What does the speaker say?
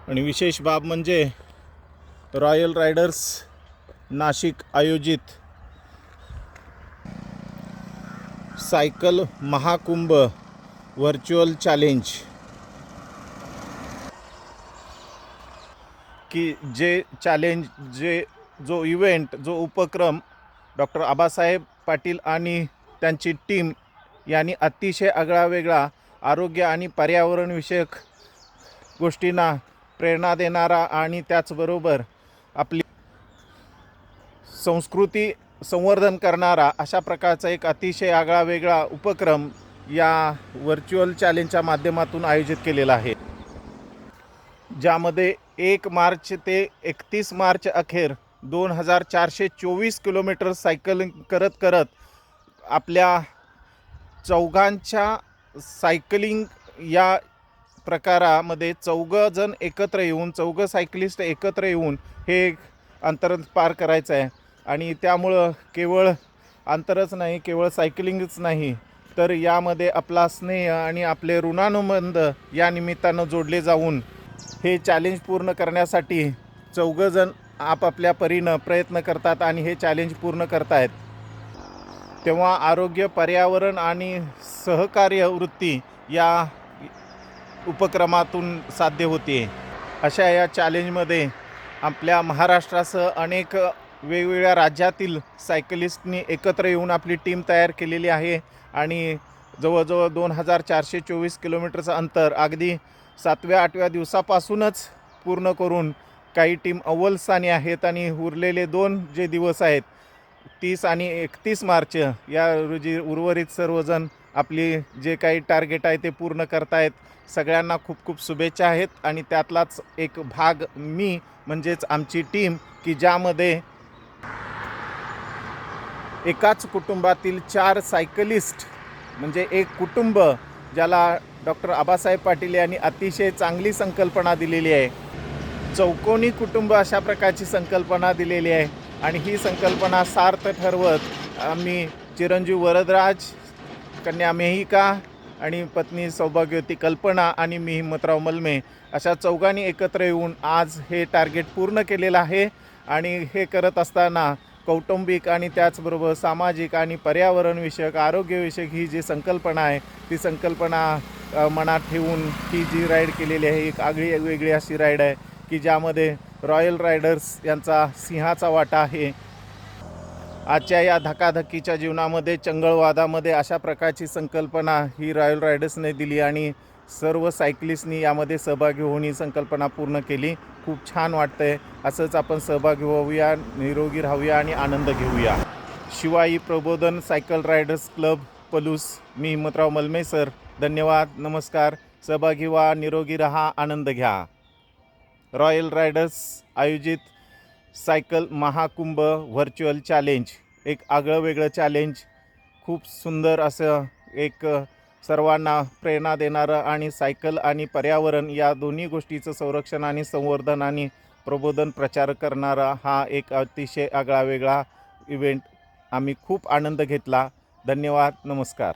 आणि विशेष बाब म्हणजे रॉयल रायडर्स नाशिक आयोजित सायकल महाकुंभ व्हर्च्युअल चॅलेंज की जे चॅलेंज जो इव्हेंट जो उपक्रम डॉक्टर आबासाहेब पाटील आणि त्यांची टीम यांनी अतिशय आगळावेगळा आरोग्य आणि पर्यावरणविषयक गोष्टींना प्रेरणा देणारा आणि त्याचबरोबर आपली संस्कृती संवर्धन करणारा अशा प्रकारचा एक अतिशय आगळावेगळा उपक्रम या व्हर्च्युअल चॅलेंजच्या माध्यमातून आयोजित केलेला आहे, ज्यामध्ये 1 मार्च ते 31 मार्च अखेर 2424 किलोमीटर सायकलिंग करत आपल्या चौघांच्या सायकलिंग या प्रकारामध्ये चौघं सायकलिस्ट एकत्र येऊन हे अंतर पार करायचं आहे. आणि त्यामुळं केवळ अंतरच नाही, केवळ सायकलिंगच नाही, तर यामध्ये आपला स्नेह आणि आपले ऋणानुबंध या निमित्तानं जोडले जाऊन हे चॅलेंज पूर्ण करण्यासाठी चौघंजण आपापल्या परीनं प्रयत्न करतात आणि हे चॅलेंज पूर्ण करतायत. तेव्हा आरोग्य, पर्यावरण आणि सहकार्य वृत्ती या उपक्रमातून साध्य होते. अशा या चॅलेंजमध्ये आपल्या महाराष्ट्रासह अनेक वेगवेगळ्या राज्यातील सायकलिस्टनी एकत्र येऊन आपली टीम तयार केलेली आहे आणि जवळजवळ 2424 किलोमीटरचं अंतर अगदी 7व्या-8व्या दिवसापासूनच पूर्ण करून काही टीम अव्वल स्थानी आहेत आणि उरलेले 2 जे दिवस आहेत 30 आणि 31 मार्च या रोजी उर्वरित सर्वजण आपली जे काही टार्गेट आहे ते पूर्ण करतायत. सगळ्यांना खूप खूप शुभेच्छा आहेत. आणि त्यातलाच एक भाग मी म्हणजेच आमची टीम की ज्यामध्ये एकाच कुटुंबातील 4 सायकलिस्ट म्हणजे एक कुटुंब, ज्याला डॉक्टर आबासाहेब पाटील यांनी अतिशय चांगली संकल्पना दिलेली आहे. चौकोनी कुटुंब अशा प्रकारची संकल्पना दिलेली आहे आणि ही संकल्पना सार्थ ठरवत आम्ही चिरंजीव वरदराज, कन्या मेहिका आणि पत्नी सौभाग्यवती कल्पना आणि मी हिम्मतराव मलमे अशा चौघांनी एकत्र येऊन आज हे टार्गेट पूर्ण केलेलं आहे. आणि हे करत असताना कौटुंबिक आणि त्याचबरोबर सामाजिक आणि पर्यावरणविषयक आरोग्यविषयक ही जी संकल्पना आहे ती संकल्पना मनात ठेवून ही जी राईड केलेली आहे एक आगळी वेगळी अशी राईड आहे की ज्यामध्ये रॉयल रायडर्स यांचा सिंहाचा वाटा आहे. आजच्या या धकाधकीच्या जीवनामध्ये, चंगळवादामध्ये अशा प्रकारची संकल्पना ही रॉयल रायडर्सने दिली आणि सर्व सायकलिस्टनी यामध्ये सहभागी होऊन ही संकल्पना पूर्ण केली. खूप छान वाटतंय. असंच आपण सहभागी होऊया, निरोगी राहूया आणि आनंद घेऊया. शिवाई प्रबोधन सायकल रायडर्स क्लब पलूस, मी हिम्मतराव मलमे सर. धन्यवाद, नमस्कार. सहभागी व्हा, निरोगी राहा, आनंद घ्या. रॉयल रायडर्स आयोजित सायकल महाकुंभ व्हर्च्युअल चॅलेंज, एक आगळं वेगळं चॅलेंज, खूप सुंदर असं एक सर्वांना प्रेरणा देणारं आणि सायकल आणि पर्यावरण या दोन्ही गोष्टीचं संरक्षण आणि संवर्धन आणि प्रबोधन प्रचार करणारा हा एक अतिशय आगळा वेगळा इव्हेंट. आम्ही खूप आनंद घेतला. धन्यवाद, नमस्कार.